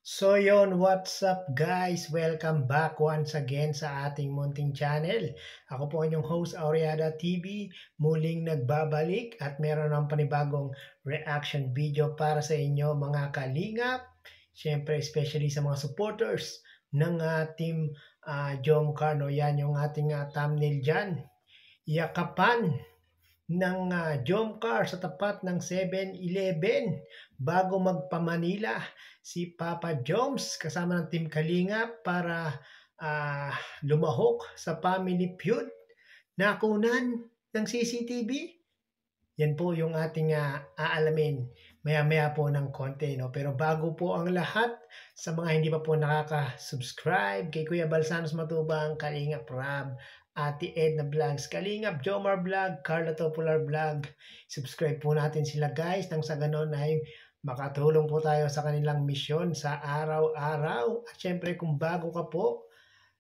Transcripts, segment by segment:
So yon, what's up guys? Welcome back once again sa ating munting channel. Ako po inyong host Aureada TV, muling nagbabalik at meron ng panibagong reaction video para sa inyo mga kalingap. Siyempre especially sa mga supporters ng Team Jom Carno. Yan yung ating thumbnail dyan. Yakapan ng Jomcar sa tapat ng 7-Eleven bago magpa-Manila si Papa Joms kasama ng Team Kalinga para lumahok sa Family Feud. Nakunan ng CCTV. Yan po yung ating aalamin maya-maya po ng konti. No? Pero bago po ang lahat, sa mga hindi pa po nakaka-subscribe kay Kuya Balsanos Matubang, Kalinga Prab, Ate Edna Vlogs, Kalingap, Jomar Vlog, Carla Topular Vlog. Subscribe po natin sila guys nang sa ganon ay makatulong po tayo sa kanilang misyon sa araw-araw. At syempre kung bago ka po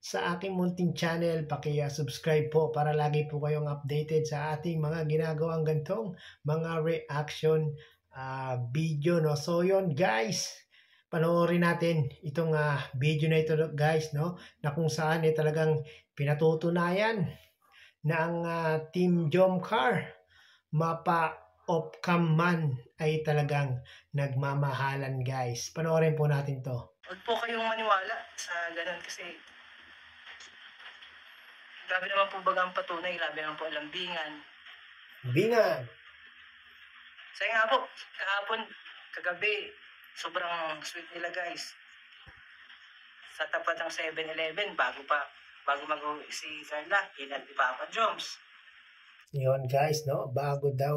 sa aking munting channel, paki-subscribe po para lagi po kayong updated sa ating mga ginagawang gantong mga reaction video. No? So yon guys, panoorin natin itong video na ito guys, no? Na kung saan talagang pinatutunayan na ang Team Jomcar mapa off cam man ay talagang nagmamahalan guys. Panoorin po natin to. Huwag po kayong maniwala sa ganun kasi grabe naman po bagang patunay, grabe naman po lambingan. Bingan! Saya nga po, kahapon, kagabi, sobrang sweet nila guys. Sa tapat ng 7-Eleven, bago mag-uwi si Carla, hinag ni Papa Joms. Yun guys, no? Bago daw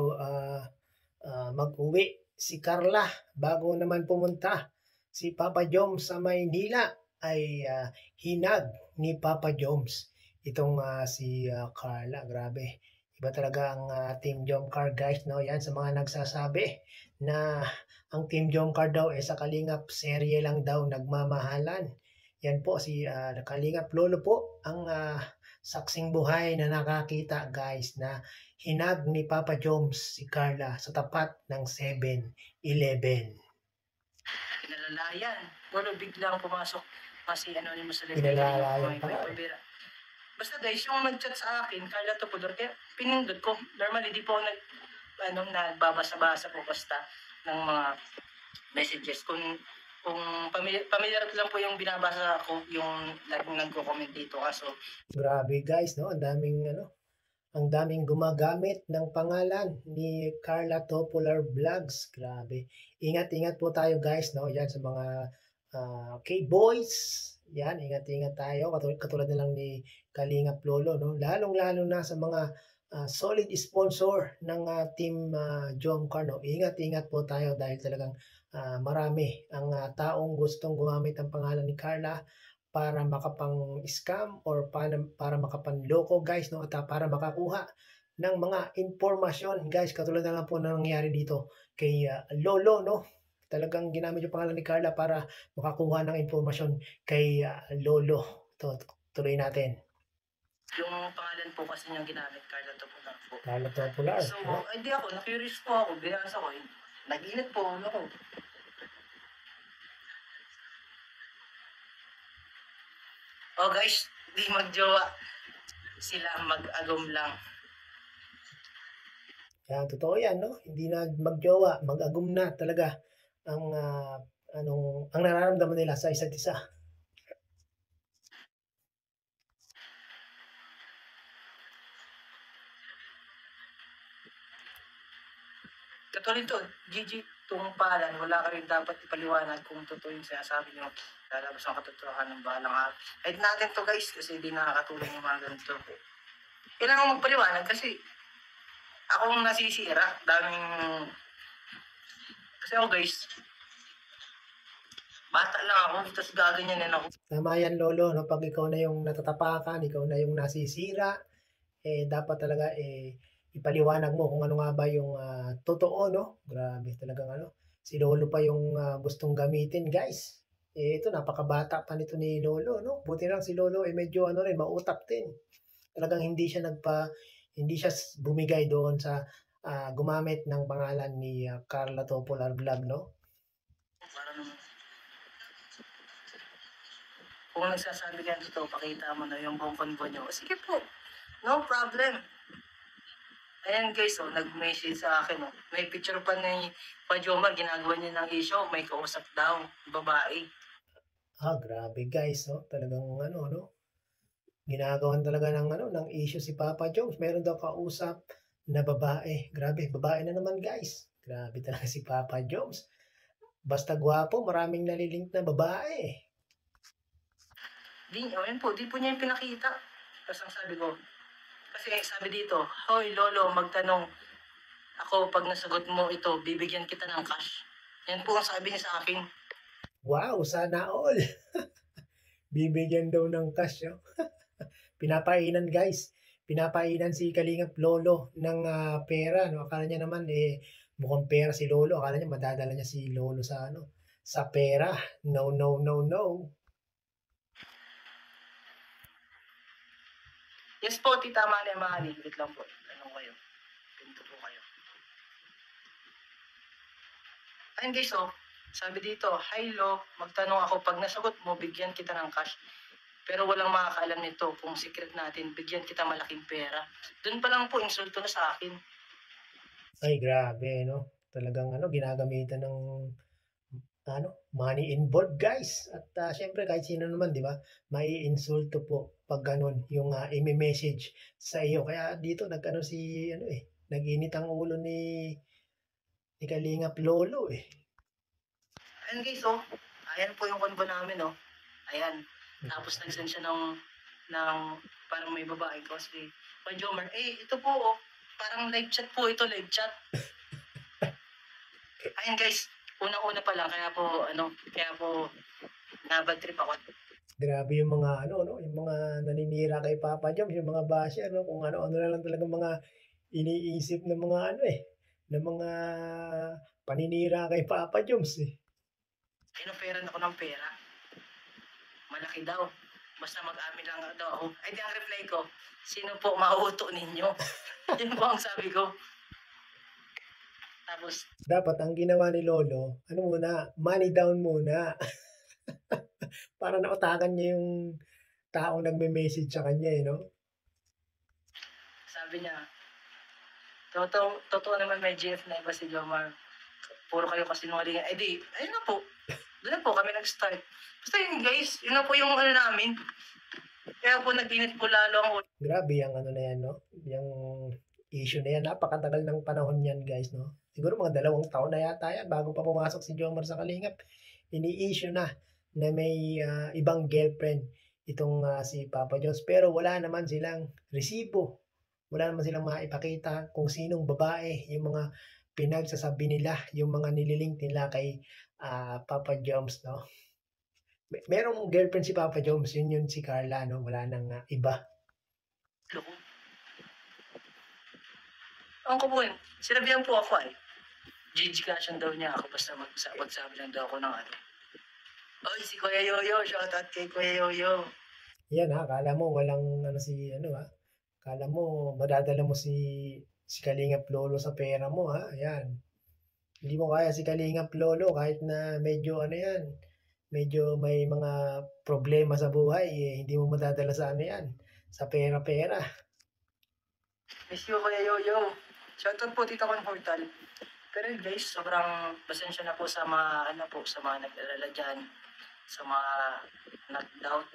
mag-uwi si Carla, bago naman pumunta si Papa Joms sa Maynila, ay hinag ni Papa Joms itong si Carla. Grabe. Iba talaga ang Team Jomcar guys, no? Yan sa mga nagsasabi na ang Team Jomcar daw sa Kalingap serye lang daw nagmamahalan. Yan po si Kalingap Lolo po ang saksing buhay na nakakita guys na hinag ni Papa Joms si Carla sa tapat ng 7-Eleven. Pinalalayan. Pero biglang pumasok kasi anonymous sa Pinalalayan pa. Basta guys, yung nag-chat sa akin, Carla Topodor, kaya pinindot ko. Normally, di po ako nagbabasa-basa po basta ng mga messages. Kung familiar lang po yung binabasa ko, yung laging nagko-comment dito. Kaso, grabe guys, no? Ang daming gumagamit ng pangalan ni Carla Topular Vlogs. Grabe. Ingat-ingat po tayo guys, no? Yan sa mga K-boys. Yan, ingat-ingat tayo. Katulad na lang ni Kalingap Lolo, no? Lalong-lalo na sa mga solid sponsor ng Team Jomcar, no? Ingat-ingat po tayo dahil talagang marami ang taong gustong gumamit ng pangalan ni Carla para makapang-scam or para makapanloko guys, no? At para makakuha ng mga informasyon guys, katulad na lang po na nangyari dito kay Lolo, no? Talagang ginamit yung pangalan ni Carla para makakuha ng informasyon kay Lolo. Tuloy natin. yung pangalan po kasi niyang ginamit, Carla Topular po. Carla Topular. So, hindi ako, na-curious po ako, binasa ko, nag-init po ako. Oh guys, di magjowa. Sila mag-agom lang. Yan, totoo yan, no? Hindi na magjowa, mag-agum na talaga ang ang nararamdaman nila sa isa't isa. Katulad to, Gigi, itong pangalan, wala ka rin dapat ipaliwanag kung totoo yung sinasabi nyo. Lalabas ang katotohanan ng bahalang araw. Kahit natin to guys, kasi hindi nakakatulong yung mga ganito. Kailangan magpaliwanag kasi akong nasisira, daming... Kasi ako guys, bata lang ako, tapos gaganyanin ako. Tama yan, Lolo, no? Pag ikaw na yung natatapakan, ikaw na yung nasisira, dapat talaga ipaliwanag mo kung ano nga ba yung totoo, no? Grabe talagang si Lolo pa yung gustong gamitin, guys. Ito, napakabata pa nito ni Lolo, no? Buti lang si Lolo, medyo rin, mautak din. Talagang hindi siya bumigay doon sa gumamit ng pangalan ni Carla Topular Vlog, no? kung nagsasabi ka ng totoo, pakita mo na yung buong convo nyo. Sige po, no problem. Ayan guys, oh, nag-message sa akin, oh. May picture pa ni Pajoma, ginagawa niya ng issue, may kausap daw, babae. Grabe guys, no? Talagang ano, no? Ginagawan talaga ng ano, ng issue si Papa Jones. Meron daw kausap na babae. Grabe, babae na naman guys. Grabe talaga si Papa Jones. Basta gwapo, maraming nalilink na babae. Ayun po, di po niya yung pinakita. Tapos ang sabi ko, kasi sabi dito, hoy lolo, magtanong ako, pag nasagot mo ito, bibigyan kita ng cash. Yan po ang sabi niya sa akin. Wow, sana all. Bibigyan daw ng cash, no? Pinapainan guys. Pinapainan si Kalingap Lolo ng pera, no? Akala niya naman mukhang pera si Lolo. Akala niya madadala niya si Lolo sa ano, sa pera. No, no, no, no. Yes po, Tita Mani Amani. Wait lang po. Ano kayo? Pinto po kayo. Ayun guys, oh. Sabi dito, hi Lo, magtanong ako, pag nasagot mo, bigyan kita ng cash. Pero walang makakaalam nito. Kung secret natin, bigyan kita malaking pera. Doon pa lang po, insulto na sa akin. Ay, grabe, no? Talagang ano, ginagamitan ng ano, money involved guys. At syempre kahit sino naman, di ba, mai-insulto po pag ganun yung i-message sa iyo. Kaya dito nagano si ano nag-init ang ulo ni Kalingap Lolo eh. Ayan guys, oh. Ayan po yung convo namin, oh. Ayan. Tapos nag-send siya ng parang may babae cosplay. Jomer, ito po, oh. Parang live chat po ito, live chat. Ayan guys, unang-una pa lang, kaya po, nabad trip ako. Grabe yung mga ano, no, yung mga naninira kay Papa Joms, yung mga basher, no, kung ano-ano na lang talaga mga iniisip ng mga ano ng mga paninira kay Papa Joms eh. Inoferan ako ng pera. Malaki daw. Basta mag-amin lang daw ako. Ay, di ang reply ko, sino po mauuto ninyo? Yun po ang sabi ko. Tapos, Dapat ang ginawa ni Lolo, ano muna, money down muna. Para nautakan niya yung taong nagme-message sa kanya no? Sabi niya, totoo naman may GF na iba si Jomar. Puro kayo kasi nungalingan. Ayun na po. Doon na po kami nag-start. Basta yun guys, yun na po yung ano namin. Kaya po nag-init po lalo ang ulo. Grabe yung ano na yan, no? Yung issue na yan. Napakatagal ng panahon yan, guys, no? Siguro mga 2 taon na yata yan bago pa pumasok si Jomar sa Kalingap. Ini-issue na may ibang girlfriend itong si Papa Jones. Pero wala naman silang resibo. Wala naman silang maipakita kung sinong babae, yung mga pinagsasabi nila, yung mga nililink nila kay Papa Jones, no? Merong girlfriend si Papa Jones, yun si Carla, no? Wala nang iba. Ang ko po yun, sinabihan po ako Gcash daw niya ako basta magsabi lang daw ako ng ano. Oy, si Kuya Yoyo, shoutout kay Kuya Yoyo. Yan kala mo walang kala mo madadala mo si Kalingap Lolo sa pera mo ayan. Hindi mo kaya si Kalingap Lolo kahit na medyo medyo may mga problema sa buhay hindi mo madadala sa yan, sa pera-pera. Miss you, Kuya Yoyo. Shoutout po, Tita Confortal. Pero guys, sobrang pasensya na po sa mga nag-alala dyan, sa mga nag-doubt,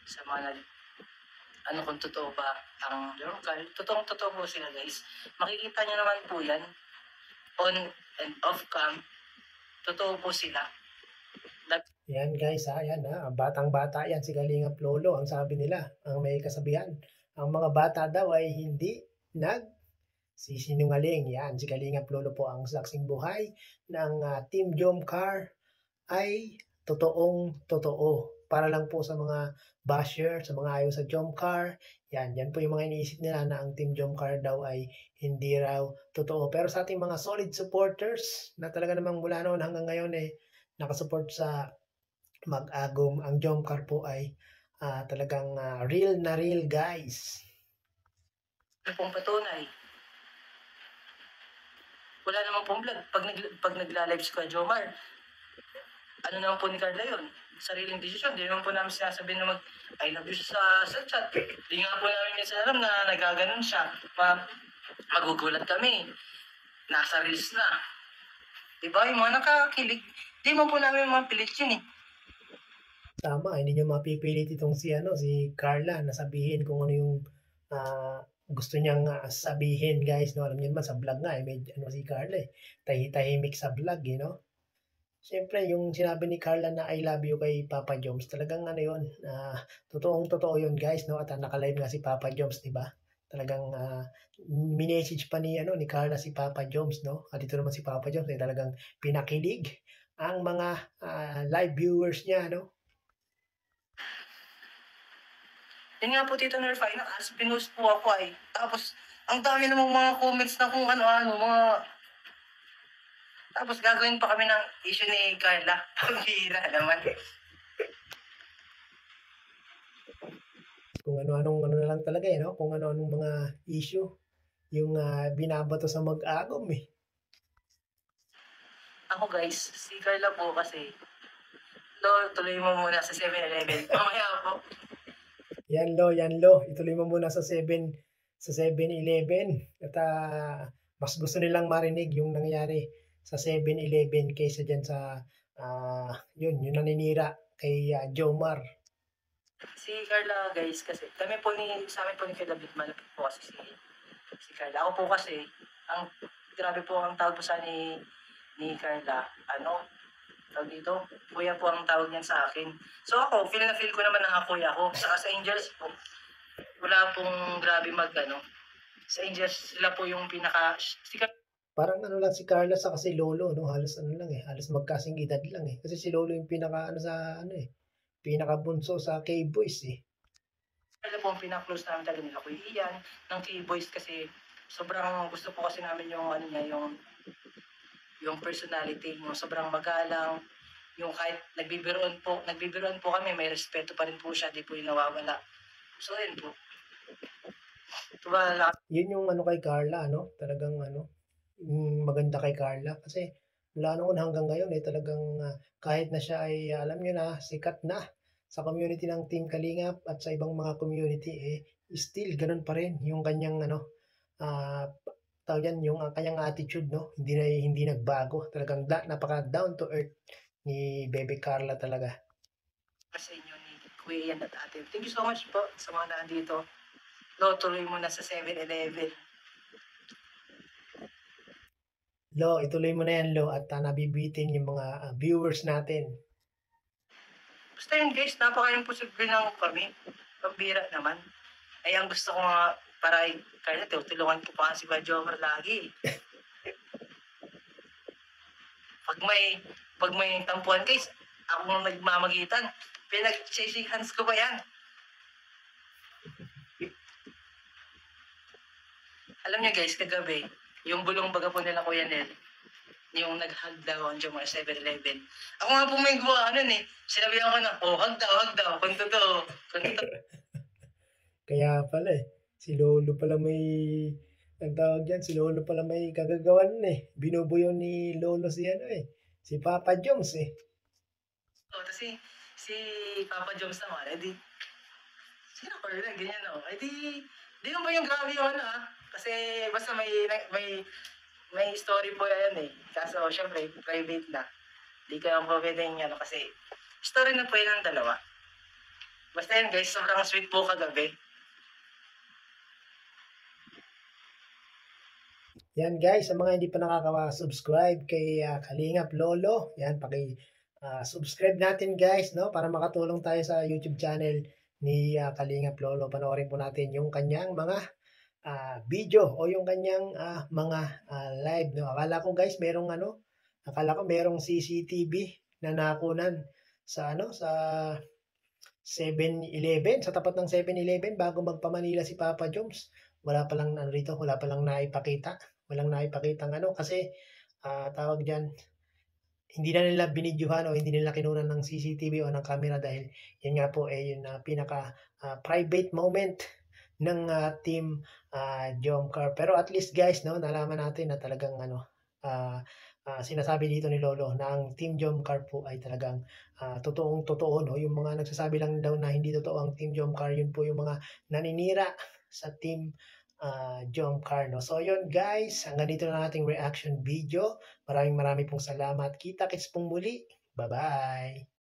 sa mga kung totoo ba ang local. Totoo po sila guys. Makikita nyo naman po yan, on and off cam. Totoo po sila. Yan guys batang-bata yan si Kalingap Lolo. Ang sabi nila, ang may kasabihan, ang mga bata daw ay hindi sisinungaling. Yan, si Kalingap Lolo po ang saksing buhay ng Team Jomcar ay totoong totoo. Para lang po sa mga basher, sa mga ayaw sa Jomcar, yan po yung mga iniisip nila na ang Team Jomcar daw ay hindi raw totoo. Pero sa ating mga solid supporters na talaga namang mula noon hanggang ngayon nakasupport sa Mag-Agum, ang Jomcar po ay talagang real na real guys. Ano pong patunay? Wala namang pong vlog. Pag nagla-live si Kuya Jomar, ano naman po ni Carla yun? sariling desisyon. Di naman po namin sinasabi na I love you sa chat. Di nga po namin minsan alam na nagaganon siya. Magugulat kami. Nasa reels na. Diba? Yung mga nakakilig. Di mo po namin mapilit yun eh. Tama, hindi niyo mapipilit itong si Carla na sabihin kung ano yung gusto niyang sabihin, guys, no? Alam niyo naman sa vlog nga, may si Carla tahimik sa vlog, no? Siyempre, yung sinabi ni Carla na I love you kay Papa Joms, talagang yun, totoong-totoo yun, guys, no? At naka-live nga si Papa Joms, di ba? Talagang minessage pa ni Carla si Papa Joms, no? At ito naman si Papa Joms ay talagang pinakilig ang mga live viewers niya, no? Yun nga po, Tito Nerfy, as pinost po ako ay. Tapos, ang dami namang mga comments na kung ano-ano, Tapos gagawin pa kami ng issue ni Carla. Pambira naman. Kung ano-anong na lang talaga no? Kung ano-anong mga issue yung binabato sa mag-agom eh. Ako guys, si Carla po kasi, tuloy mo muna sa 7-Eleven. Mamaya po. Yan lo. Ituloy mo muna sa 7-Eleven. At mas gusto nilang marinig yung nangyari sa 7-Eleven kaysa dyan sa yung naninira kay Jomar. Si Carla guys kasi, sa amin po ni Kuya David, malapit po kasi si Carla. Ako po kasi, grabe po ang tawag po sa ni Carla, tawag dito, kuya po ang tawag niyan sa akin. So ako, feel ko naman na kuya ko. Saka sa Angels po, wala pong grabe sa Angels, sila po yung Parang lang si Carla sa kasi Lolo, no? Halos halos magkasing edad lang eh. Kasi si Lolo yung pinaka pinakabunso sa K-Boys eh. Sila po ang pinaka-close namin talaga nila Kuya Ian, ng K-Boys kasi sobrang gusto po kasi namin yung yung personality, yung sobrang magalang, yung kahit nagbibiroon po kami, may respeto pa rin po siya, di po yung nawawala. So yun po. Yun yung kay Carla, talagang maganda kay Carla kasi mula noon hanggang ngayon talagang kahit na siya ay alam niyo na sikat na sa community ng Team Kalingap at sa ibang mga community still ganun pa rin yung kanyang tawag yan, yung kanyang attitude, no? Hindi nagbago. Talagang napaka down to earth ni Bebe Carla talaga. Sa inyo ni Kuya Ian at Ate. Thank you so much po sa mga nandito. Tuloy mo na sa 7-Eleven. Ituloy mo na yan, at nabibitin yung mga viewers natin. Basta yun guys, napaka-imposible lang kami. Pambira naman. Ay, ang gusto ko nga, para kaya tulungan ko pa si Jomar lagi. Pag may tampuan guys, ako nang nagmamagitan. Pinag-shake hands ko pa yan. Alam niyo guys, kagabi, yung bulong baga po nila Kuya Nel, yung nag-hug daw ang Jomar 7-Eleven. Ako nga po may gawa sinabihan ko na, hug daw, kung totoo. Kaya pala si Lolo pala may, ang tawag dyan, si Lolo pala may kagagawan binubuyo ni Lolo si Papa Joms Tapos si Papa Joms naman, sino ko rin, ganyan di mo ba yung grabe yun kasi basta may story po yan kaso syempre private na, di ka lang po pwedeng kasi story na po yun ng dalawa. Basta yan guys, sobrang sweet po kagabi. Yan guys, sa mga hindi pa nakaka-subscribe kay Kalingap Lolo, yan subscribe natin guys, no, para makatulong tayo sa YouTube channel ni Kalingap Lolo. Panoorin po natin yung kanyang mga video o yung kanyang mga live, no. Akala ko merong CCTV na nakunan sa sa 7-Eleven, sa tapat ng 7-Eleven bago magpa-Manila si Papa Joms. Wala pa lang naipakita. Walang naipakitang kasi tawag diyan, hindi na nila binidyohan o hindi nila kinunan ng CCTV o ng camera dahil yun nga po yung pinaka private moment ng team Jomcar. Pero at least guys, no, nalaman natin na talagang sinasabi dito ni Lolo na ang Team Jomcar po ay talagang totoong-totoo, no? Yung mga nagsasabi lang daw na hindi totoo ang Team Jomcar, yun po yung mga naninira sa Team Jomcar, no? So yun guys, hanggang dito na ating reaction video. Maraming pong salamat. Kita-kits pong muli. Bye-bye!